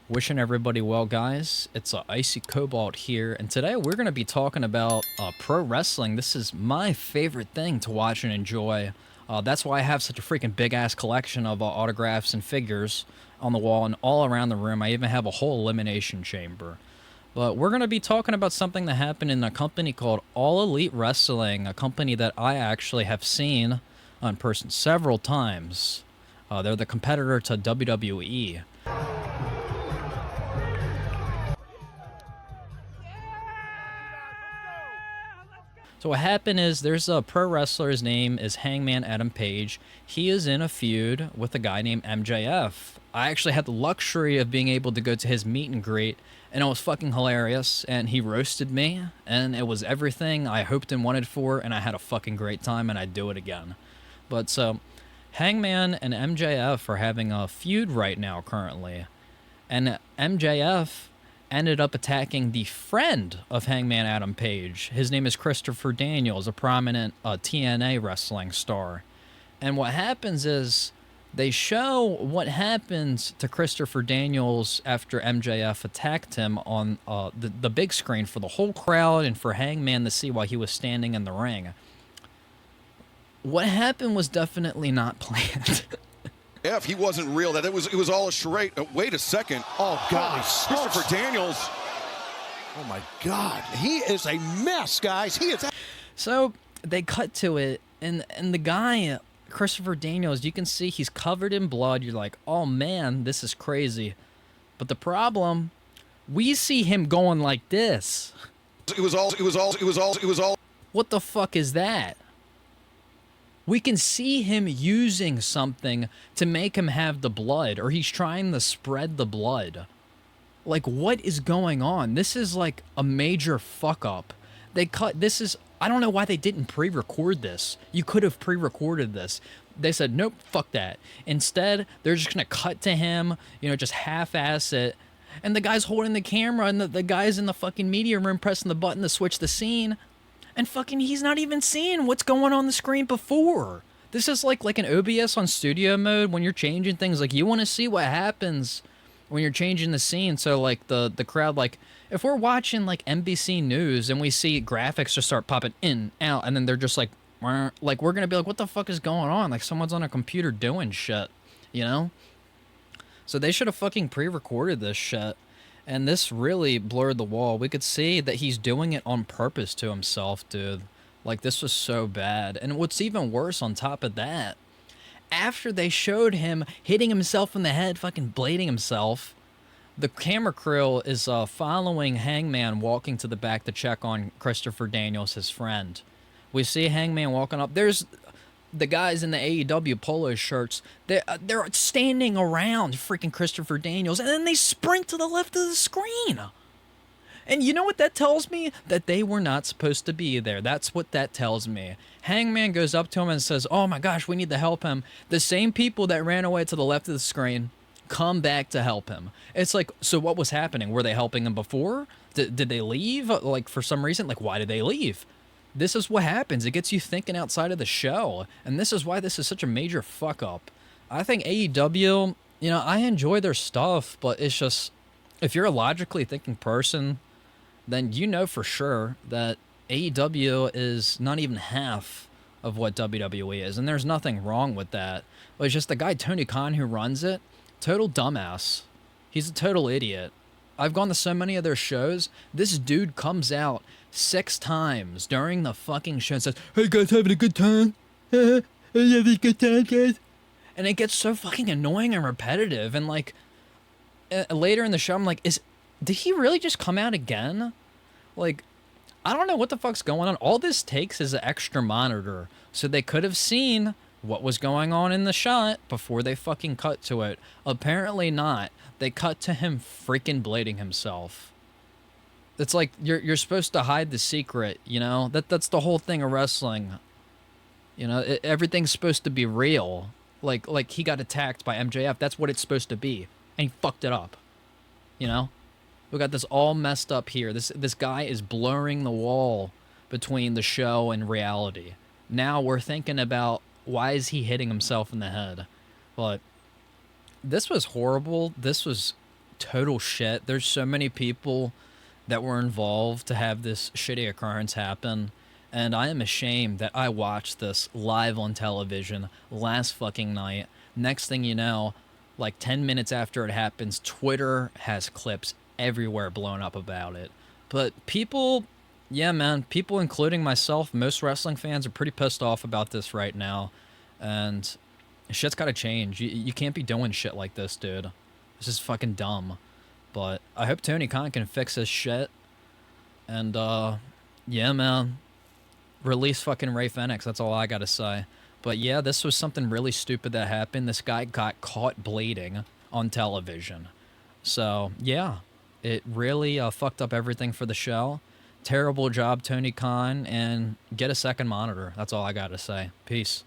Wishing everybody well, guys. It's Icy Cobalt here, and today we're going to be talking about pro wrestling. This is my favorite thing to watch and enjoy. That's why I have such a freaking big-ass collection of autographs and figures on the wall and all around the room. I even have a whole elimination chamber. But we're going to be talking about something that happened in a company called All Elite Wrestling, a company that I actually have seen in person several times. They're the competitor to WWE. So what happened is there's a pro wrestler, his name is Hangman Adam Page. He is in a feud with a guy named MJF. I actually had the luxury of being able to go to his meet and greet, and it was fucking hilarious, and he roasted me, and it was everything I hoped and wanted for, and I had a fucking great time, and I'd do it again. But so, Hangman and MJF are having a feud right now currently, and MJF ended up attacking the friend of Hangman Adam Page. His name is Christopher Daniels, a prominent TNA wrestling star. And what happens is they show what happens to Christopher Daniels after MJF attacked him on the big screen for the whole crowd and for Hangman to see while he was standing in the ring. What happened was definitely not planned. If he wasn't real, that it was all a charade. Wait a second. Oh, God. Christopher Daniels. Oh, my God. He is a mess, guys. He is. So they cut to it, and the guy, Christopher Daniels, you can see he's covered in blood. You're like, oh, man, this is crazy. But the problem, we see him going like this. It was all. What the fuck is that? We can see him using something to make him have the blood, or he's trying to spread the blood. Like, what is going on? This is like a major fuck up. I don't know why they didn't pre-record this. You could have pre-recorded this. They said, nope, fuck that. Instead, they're just gonna cut to him, just half-ass it. And the guy's holding the camera, and the guy's in the fucking media room pressing the button to switch the scene. And fucking he's not even seeing what's going on the screen before. This is like an OBS on studio mode when you're changing things. Like, you want to see what happens when you're changing the scene. So like the crowd, like if we're watching like NBC News and we see graphics just start popping in, out, and then they're just like we're going to be like, what the fuck is going on? Like someone's on a computer doing shit, So they should have fucking pre-recorded this shit. And this really blurred the wall. We could see that he's doing it on purpose to himself, dude. Like, this was so bad. And what's even worse on top of that, after they showed him hitting himself in the head, fucking blading himself, the camera crew is following Hangman walking to the back to check on Christopher Daniels, his friend. We see Hangman walking up. There's the guys in the AEW polo shirts, they're standing around freaking Christopher Daniels, and then they sprint to the left of the screen. And you know what that tells me? That they were not supposed to be there. That's what that tells me. Hangman goes up to him and says, oh my gosh, we need to help him. The same people that ran away to the left of the screen come back to help him. It's like, so what was happening? Were they helping him before? Did they leave? Like, for some reason? Like, why did they leave? This is what happens. It gets you thinking outside of the show. And this is why this is such a major fuck up. I think AEW, I enjoy their stuff, but it's just, if you're a logically thinking person, then you know for sure that AEW is not even half of what WWE is. And there's nothing wrong with that. But it's just the guy, Tony Khan, who runs it, total dumbass. He's a total idiot. I've gone to so many of their shows. This dude comes out 6 times during the fucking show and says, hey guys, having a good time? Having a good time, guys? And it gets so fucking annoying and repetitive. And like, later in the show, I'm like, did he really just come out again? Like, I don't know what the fuck's going on. All this takes is an extra monitor. So they could have seen what was going on in the shot before they fucking cut to it. Apparently not. They cut to him freaking blading himself. It's like you're supposed to hide the secret, That's the whole thing of wrestling. Everything's supposed to be real. Like he got attacked by MJF. That's what it's supposed to be, and he fucked it up. We got this all messed up here. This guy is blurring the wall between the show and reality. Now we're thinking about, why is he hitting himself in the head? But this was horrible. This was total shit. There's so many people that were involved to have this shitty occurrence happen. And I am ashamed that I watched this live on television last fucking night. Next thing you know, like 10 minutes after it happens, Twitter has clips everywhere blown up about it. But people, yeah, man, people, including myself, most wrestling fans are pretty pissed off about this right now. And shit's gotta change. You can't be doing shit like this, dude. This is fucking dumb. But I hope Tony Khan can fix his shit. And, yeah, man. Release fucking Ray Fenix. That's all I gotta say. But yeah, this was something really stupid that happened. This guy got caught bleeding on television. So, yeah. It really fucked up everything for the show. Terrible job, Tony Khan. And get a second monitor. That's all I gotta say. Peace.